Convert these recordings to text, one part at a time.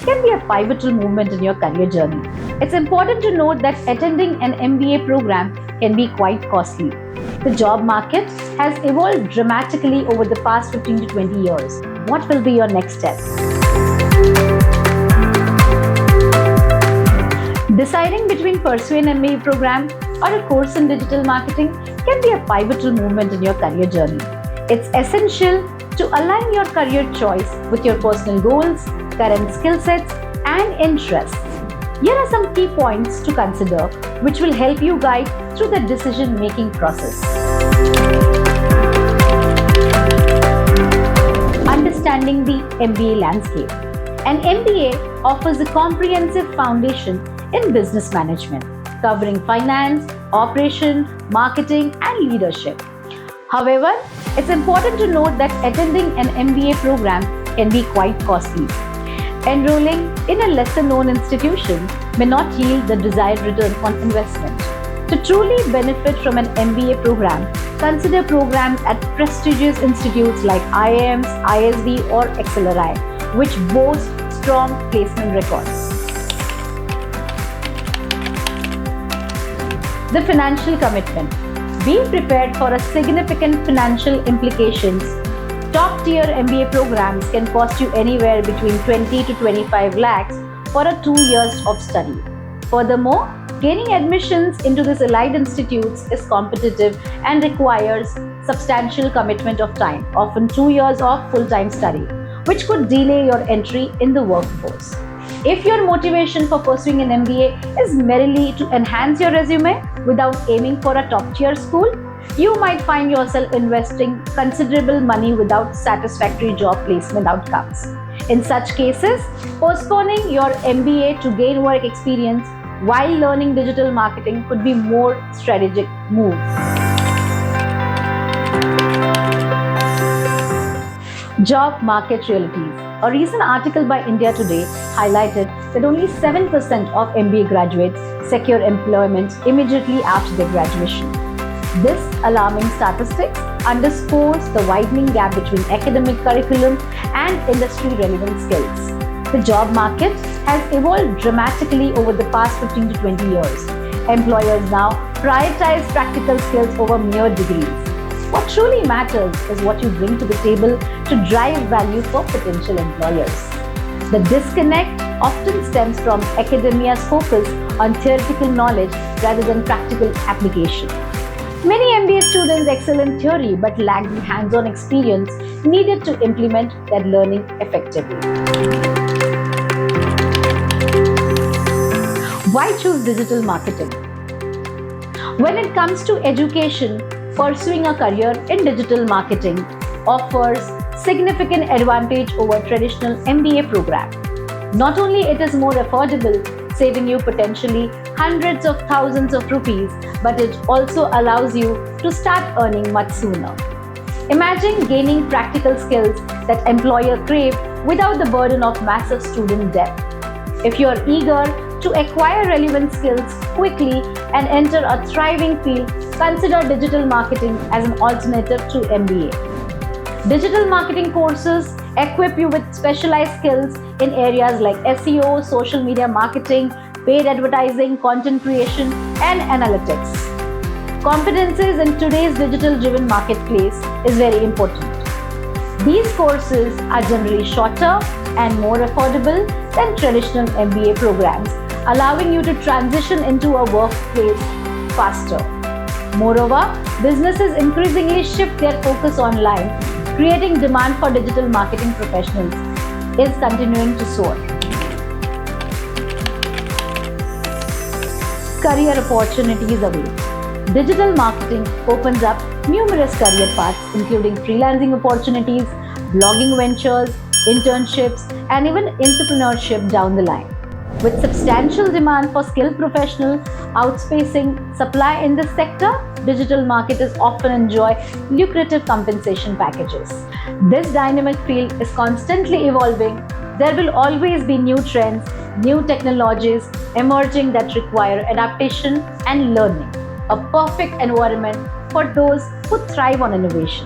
can be a pivotal movement in your career journey. It's important to note that attending an MBA program can be quite costly. The job market has evolved dramatically over the past 15 to 20 years. What will be your next step? Deciding between pursuing an MBA program or a course in digital marketing can be a pivotal movement in your career journey. It's essential to align your career choice with your personal goals, current skill sets, and interests. Here are some key points to consider which will help you guide through the decision-making process. Understanding the MBA landscape. An MBA offers a comprehensive foundation in business management, covering finance, operation, marketing, and leadership. However, it's important to note that attending an MBA program can be quite costly. Enrolling in a lesser-known institution may not yield the desired return on investment. To truly benefit from an MBA program, consider programs at prestigious institutes like IIMs, ISB, or XLRI, which boast strong placement records. The financial commitment. Being prepared for a significant financial implications, top-tier MBA programs can cost you anywhere between 20 to 25 lakhs for 2 years of study. Furthermore, gaining admissions into these elite institutes is competitive and requires substantial commitment of time, often 2 years of full-time study, which could delay your entry in the workforce. If your motivation for pursuing an MBA is merely to enhance your resume without aiming for a top-tier school, you might find yourself investing considerable money without satisfactory job placement outcomes. In such cases, postponing your MBA to gain work experience while learning digital marketing could be more strategic move. Job market realities. A recent article by India Today highlighted that only 7% of MBA graduates secure employment immediately after their graduation. This alarming statistics underscores the widening gap between academic curriculum and industry-relevant skills. The job market has evolved dramatically over the past 15 to 20 years. Employers now prioritize practical skills over mere degrees. What truly matters is what you bring to the table to drive value for potential employers. The disconnect often stems from academia's focus on theoretical knowledge rather than practical application. Many MBA students excel in theory but lack the hands-on experience needed to implement that learning effectively. Why choose digital marketing? When it comes to education, pursuing a career in digital marketing offers significant advantage over traditional MBA program. Not only it is more affordable, saving you potentially hundreds of thousands of rupees, but it also allows you to start earning much sooner. Imagine gaining practical skills that employer crave without the burden of massive student debt. If you are eager to acquire relevant skills quickly and enter a thriving field, consider digital marketing as an alternative to MBA. Digital marketing courses equip you with specialized skills in areas like SEO, social media marketing, paid advertising, content creation, and analytics. Competencies in today's digital-driven marketplace is very important. These courses are generally shorter and more affordable than traditional MBA programs, allowing you to transition into a workplace faster. Moreover, businesses increasingly shift their focus online, creating demand for digital marketing professionals is continuing to soar. Career opportunities await. Digital marketing opens up numerous career paths, including freelancing opportunities, blogging ventures, internships, and even entrepreneurship down the line. With substantial demand for skilled professionals outpacing supply in this sector, digital marketers often enjoy lucrative compensation packages. This dynamic field is constantly evolving. There will always be new trends, new technologies emerging that require adaptation and learning, a perfect environment for those who thrive on innovation.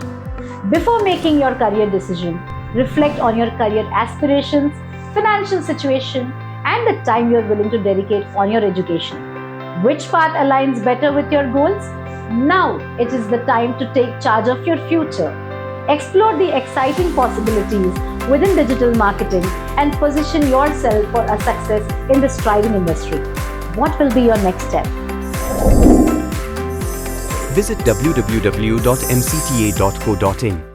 Before making your career decision, reflect on your career aspirations, financial situation, and the time you're willing to dedicate on your education. Which path aligns better with your goals? Now it is the time to take charge of your future. Explore the exciting possibilities within digital marketing and position yourself for a success in this thriving industry. What will be your next step? Visit www.mcta.co.in